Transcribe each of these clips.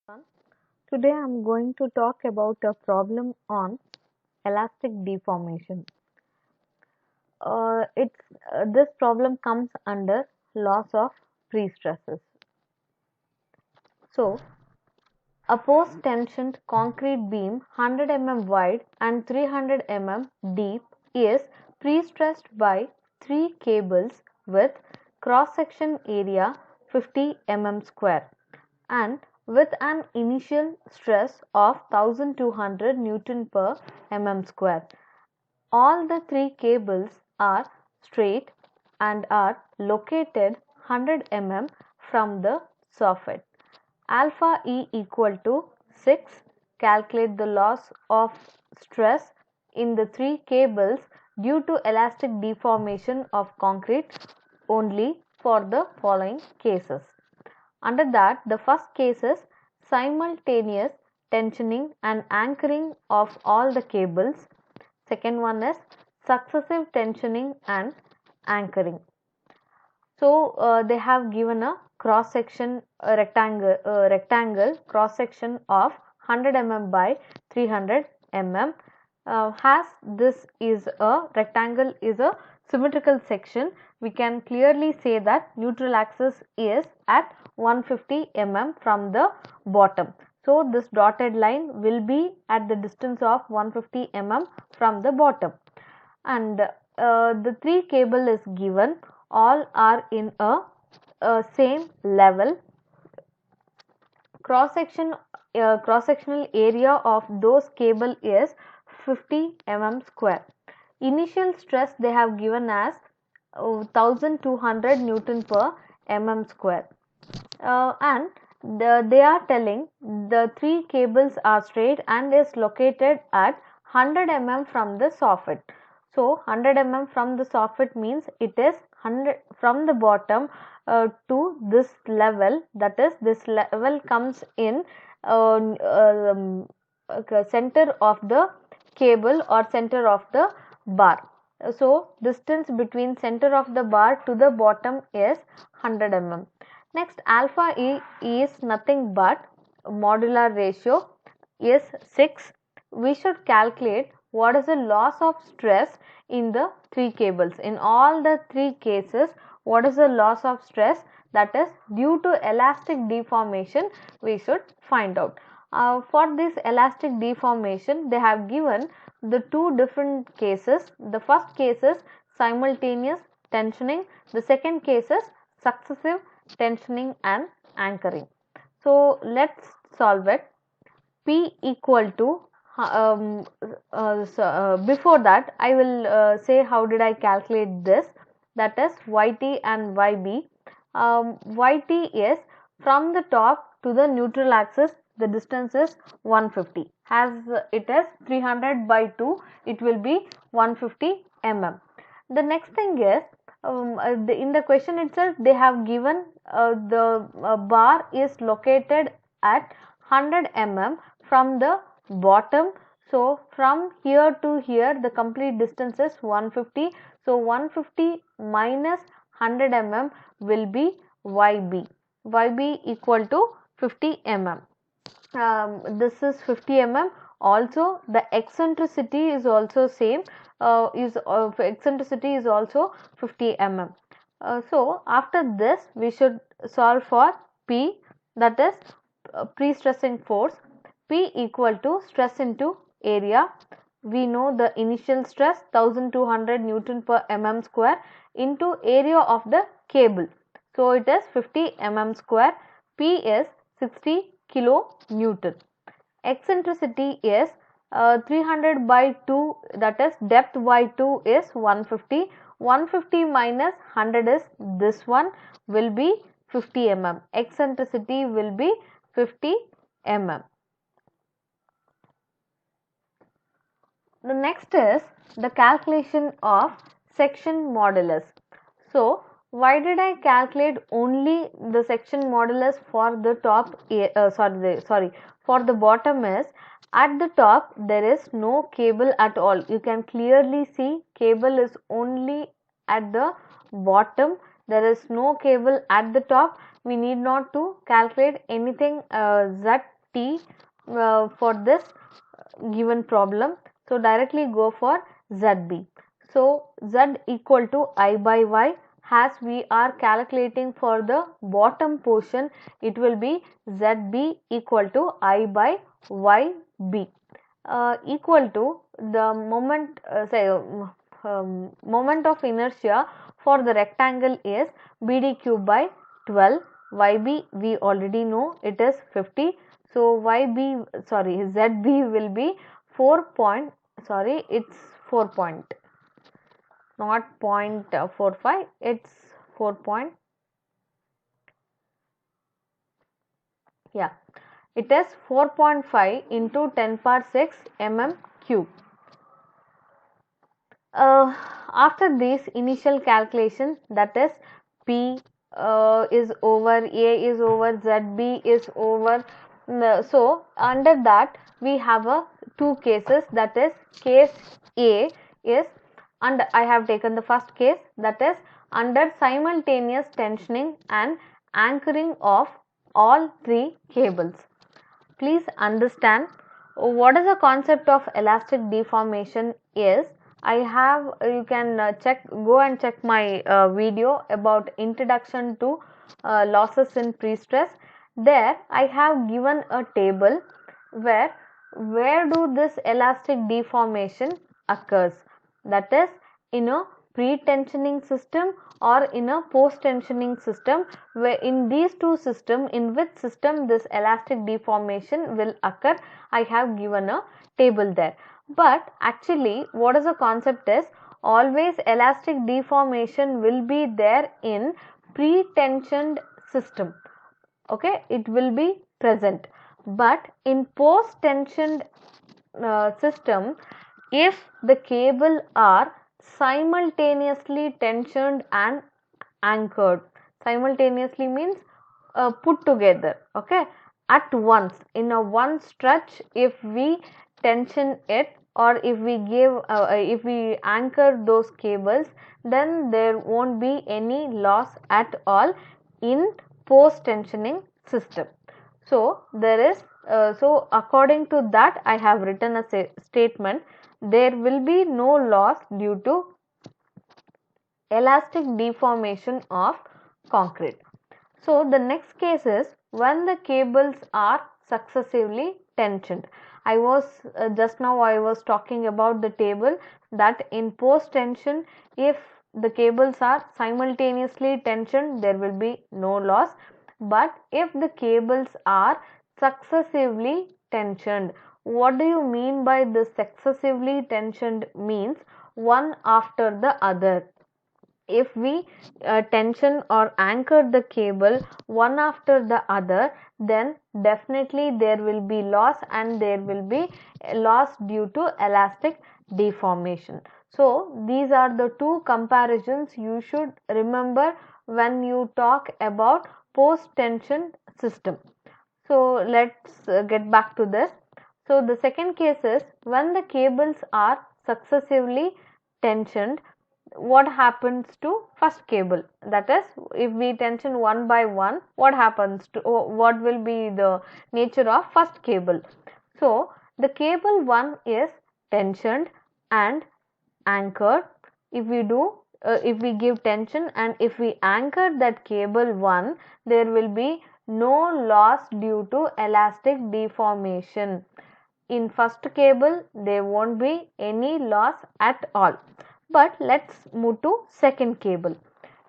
everyone. Today I am going to talk about a problem on elastic deformation. This problem comes under laws of pre-stresses. So, a post-tensioned concrete beam 100 mm wide and 300 mm deep is pre-stressed by 3 cables with cross-section area 50 mm square and with an initial stress of 1200 Newton per mm square. All the 3 cables are straight and are located 100 mm from the soffit. Alpha E equal to 6. Calculate the loss of stress in the 3 cables due to elastic deformation of concrete only for the following cases. Under that, the first case is simultaneous tensioning and anchoring of all the cables. Second one is successive tensioning and anchoring. So they have given a cross section, a rectangle cross section of 100 mm by 300 mm. As this is a rectangle is a symmetrical section, we can clearly say that neutral axis is at 150 mm from the bottom. So this dotted line will be at the distance of 150 mm from the bottom, and the 3 cable is given. All are in a same level. Cross-sectional area of those cable is 50 mm square. Initial stress they have given as 1200 Newton per mm square, and they are telling the 3 cables are straight and is located at 100 mm from the soffit. So 100 mm from the soffit means it is 100 from the bottom to this level, that is this level comes in center of the cable or center of the bar. So distance between center of the bar to the bottom is 100 mm. Next, alpha E is nothing but modular ratio is 6. We should calculate what is the loss of stress in the 3 cables. In all the 3 cases, what is the loss of stress, that is due to elastic deformation, we should find out. For this elastic deformation, they have given the 2 different cases. The first case is simultaneous tensioning, the second case is successive tensioning and anchoring. So let's solve it. P equal to before that I will say how did I calculate this, that is yt and yb. Yt is from the top to the neutral axis, the distance is 150, as it is 300 by 2, it will be 150 mm. The next thing is in the question itself they have given the bar is located at 100 mm from the bottom. So from here to here the complete distance is 150. So 150 minus 100 mm will be yb. Yb equal to 50 mm. This is 50 mm. Also the eccentricity is also same. Eccentricity is also 50 mm. So after this we should solve for P, that is pre-stressing force. P equal to stress into area. We know the initial stress 1200 Newton per mm square into area of the cable. So it is 50 mm square. P is 60 kilo Newton. Eccentricity is 300 by 2, that is depth by 2 is 150. 150 minus 100 is this one, will be 50 mm. Eccentricity will be 50 mm. The next is the calculation of section modulus. So why did I calculate only the section modulus for the top? For the bottom is at the top there is no cable at all. You can clearly see cable is only at the bottom. There is no cable at the top. We need not to calculate anything Z T for this given problem. So directly go for ZB. So Z equal to I by Y. As we are calculating for the bottom portion, it will be ZB equal to I by YB equal to the moment moment of inertia for the rectangle is BD cube by 12. YB we already know it is 50. So ZB will be 4 it's 4 point, not 0.45, it's 4 point, yeah, it is 4.5 into 10 power 6 mm cube. After this initial calculation, that is P is over, A is over, ZB is over. So under that we have two cases, that is case A is, and I have taken the first case, that is under simultaneous tensioning and anchoring of all three cables. Please understand what is the concept of elastic deformation is. I have, you can go and check my video about introduction to losses in pre-stress. There I have given a table where do this elastic deformation occurs, that is in a pre-tensioning system or in a post-tensioning system. Where in these two systems, in which system this elastic deformation will occur, I have given a table there. But actually what is the concept is, always elastic deformation will be there in pre-tensioned system, okay, it will be present. But in post-tensioned system, if the cable are simultaneously tensioned and anchored, simultaneously means put together, okay, at once in a one stretch, if we tension it or if we anchor those cables, then there won't be any loss at all in post tensioning system. So there is so according to that I have written a statement, there will be no loss due to elastic deformation of concrete. So the next case is when the cables are successively tensioned. I was just now I was talking about the table that in post tension, if the cables are simultaneously tensioned, there will be no loss. But if the cables are successively tensioned, what do you mean by this successively tensioned? Means one after the other. If we tension or anchor the cable one after the other, then definitely there will be loss, and there will be loss due to elastic deformation. So these are the two comparisons you should remember when you talk about post tension system. So let's get back to this. So the second case is when the cables are successively tensioned, what happens to first cable? That is, if we tension one by one, what happens to, what will be the nature of first cable? So the cable 1 is tensioned and anchored. If we do if we give tension and if we anchor that cable 1, there will be no loss due to elastic deformation. In first cable there won't be any loss at all. But let's move to second cable.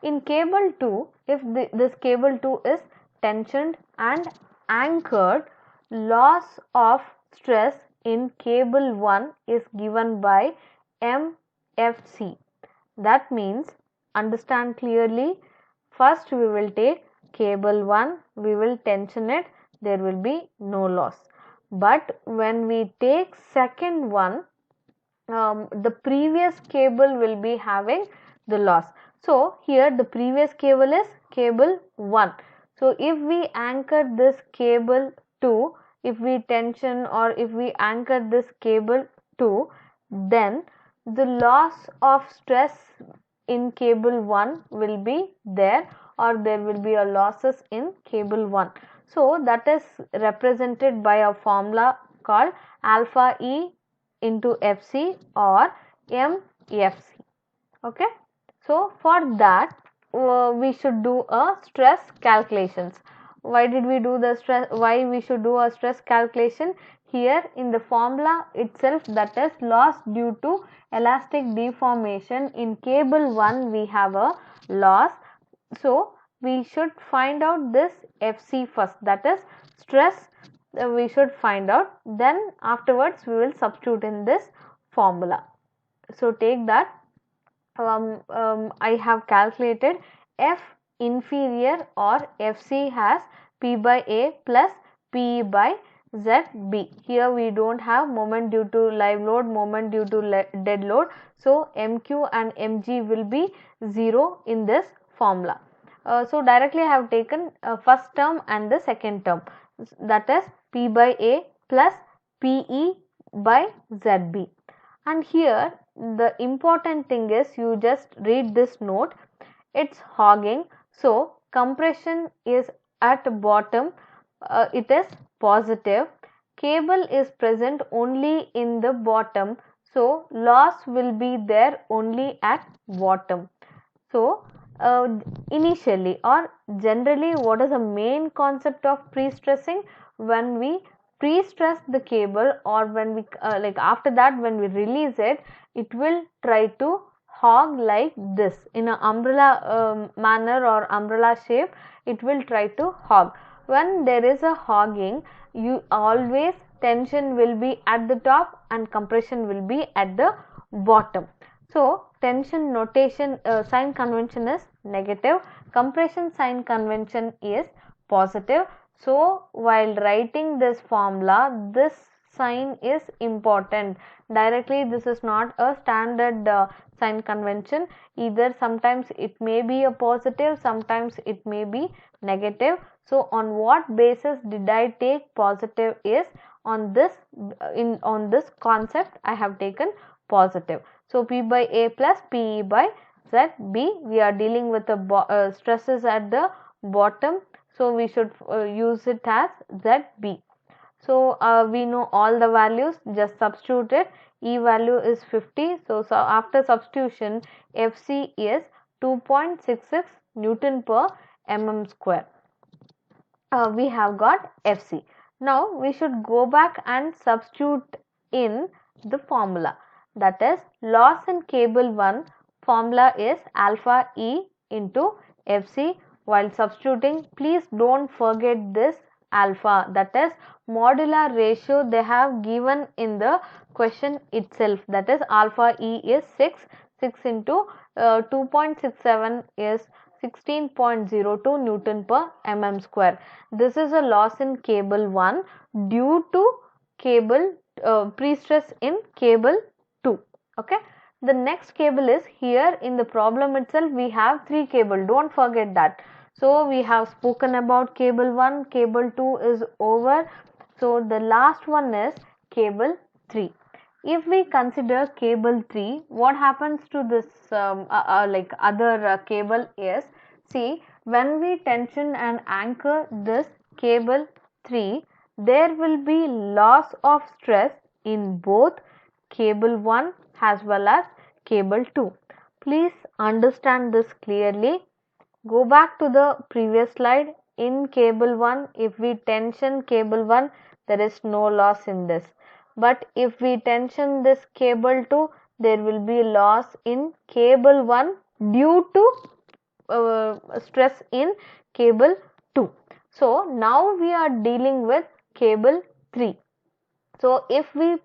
In cable 2, if this cable 2 is tensioned and anchored, loss of stress in cable 1 is given by MFC. That means, understand clearly, first we will take cable 1, we will tension it, there will be no loss. But when we take second one, the previous cable will be having the loss. So here the previous cable is cable 1. So if we anchor this cable 2, if we tension or if we anchor this cable 2, then the loss of stress in cable 1 will be there, or there will be a losses in cable 1. So that is represented by a formula called alpha E into Fc or MFc. Okay. So for that we should do a stress calculations. Why did we do the stress? Why we should do a stress calculation? Here in the formula itself, that is loss due to elastic deformation. In cable 1 we have a loss. So we should find out this Fc first, that is stress we should find out, then afterwards we will substitute in this formula. So take that. I have calculated F inferior or Fc has P by A plus P by ZB. Here we don't have moment due to live load, moment due to dead load. So MQ and MG will be 0 in this formula. So directly I have taken first term and the second term, that is P by A plus PE by ZB. And here the important thing is you just read this note, it's hogging. So compression is at bottom, it is positive. Cable is present only in the bottom, so loss will be there only at bottom. So initially or generally, what is the main concept of pre-stressing? When we pre-stress the cable, or when we like after that when we release it, it will try to hog like this in an umbrella manner or umbrella shape. It will try to hog. When there is a hogging, you always tension will be at the top and compression will be at the bottom. So tension notation sign convention is negative, compression sign convention is positive. So while writing this formula, this sign is important. Directly this is not a standard sign convention. Either sometimes it may be a positive, sometimes it may be negative. So on what basis did I take positive is on this on this concept I have taken positive. So P by A plus PE by ZB, we are dealing with the stresses at the bottom, so we should use it as ZB. So we know all the values, just substitute it. E value is 50, so after substitution Fc is 2.66 Newton per mm square. We have got Fc. Now we should go back and substitute in the formula, that is loss in cable 1 formula is alpha E into Fc. While substituting, please don't forget this alpha, that is modular ratio they have given in the question itself, that is alpha E is 6 into 2.67 is 16.02 Newton per mm square. This is a loss in cable 1 due to cable pre-stress in cable 2. Okay. The next cable is here in the problem itself we have 3 cable, don't forget that. So we have spoken about cable 1, cable 2 is over. So the last one is cable 3. If we consider cable 3, what happens to this like other cable is, see, when we tension and anchor this cable 3, there will be loss of stress in both cable 1 as well as cable 2. Please understand this clearly. Go back to the previous slide. In cable 1, if we tension cable 1, there is no loss in this. But if we tension this cable 2, there will be loss in cable 1 due to stress in cable 2. So now we are dealing with cable 3. So if we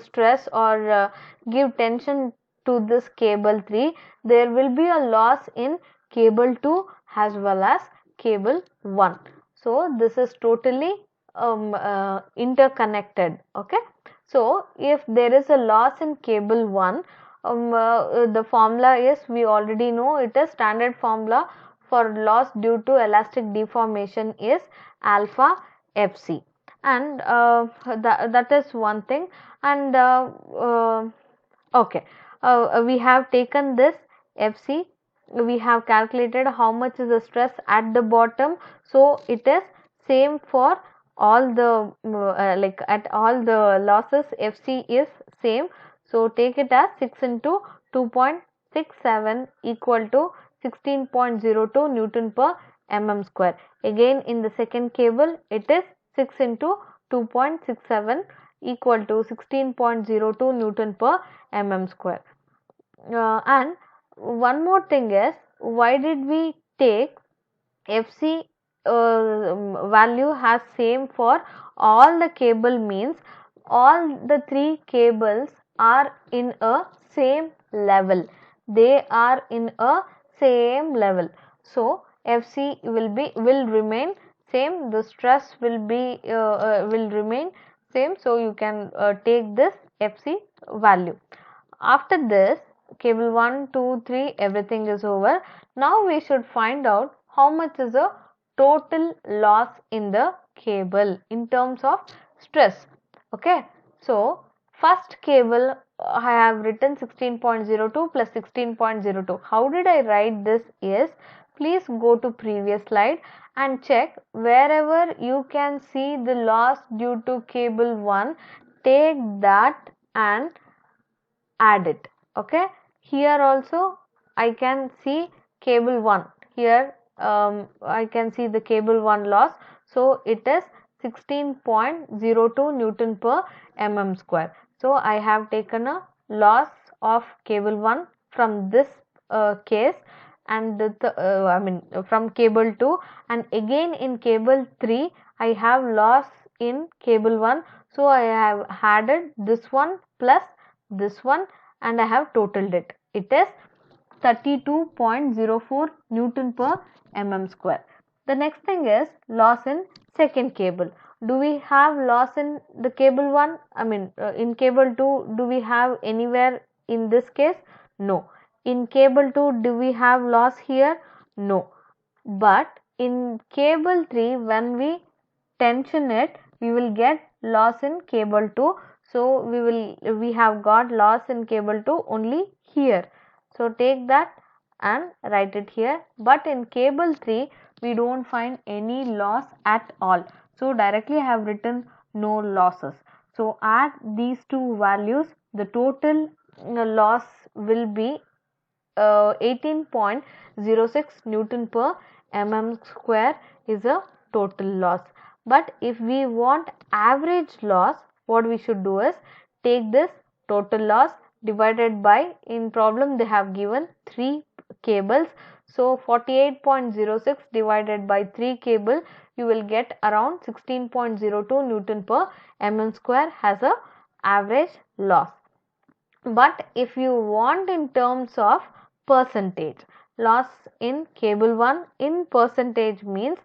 stress or give tension to this cable 3, there will be a loss in cable 2 as well as cable 1. So this is totally interconnected. Okay. So if there is a loss in cable 1, the formula is, we already know it is standard formula for loss due to elastic deformation is alpha Fc, and that is one thing. And okay, we have taken this Fc, we have calculated how much is the stress at the bottom, so it is same for all the like at all the losses Fc is same. So take it as 6 into 2.67 equal to 16.02 Newton per mm square. Again in the second cable it is 6 into 2.67 equal to 16.02 Newton per mm square. And one more thing is, why did we take Fc value has same for all the cable means all the three cables are in a same level. They are in a same level. So Fc will remain same. The stress will remain same. So you can take this Fc value. After this, cable 1, 2, 3, everything is over. Now we should find out how much is the total loss in the cable in terms of stress. Okay. So, first cable I have written 16.02 plus 16.02. How did I write this is, please go to previous slide and check wherever you can see the loss due to cable 1, take that and add it. Okay, here also I can see cable 1. Here I can see the cable 1 loss. So it is 16.02 Newton per mm square. So I have taken a loss of cable 1 from this case, and from cable 2, and again in cable 3 I have loss in cable 1. So I have added this one plus this one and I have totaled it. It is 32.04 Newton per mm square. The next thing is loss in second cable. Do we have loss in the cable 1? In cable 2, do we have anywhere in this case? No. In cable 2, do we have loss here? No. But in cable 3, when we tension it, we will get loss in cable 2. So we have got loss in cable 2 only here. So take that and write it here. But in cable 3 we don't find any loss at all. So directly I have written no losses. So add these two values, the total loss will be 18.06 Newton per mm square is a total loss. But if we want average loss, what we should do is take this total loss divided by, in problem they have given 3 cables. So 48.06 divided by 3 cable, you will get around 16.02 Newton per mm square as a average loss. But if you want in terms of percentage, loss in cable 1 in percentage means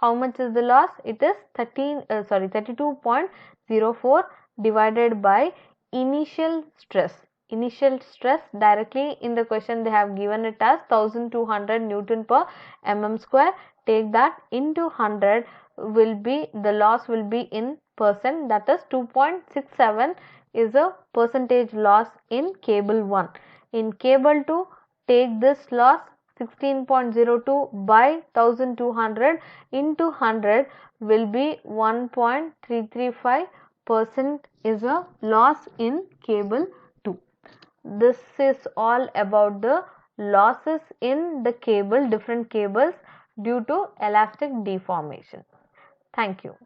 how much is the loss? It is 32.04 divided by initial stress. Initial stress, directly in the question they have given it as 1200 Newton per mm square. Take that into 100, will be the loss will be in percent, that is 2.67 is a percentage loss in cable 1. In cable 2, take this loss 16.02 by 1200 into 100 will be 1.335% is a loss in cable 2. This is all about the losses in the cable, different cables due to elastic deformation. Thank you.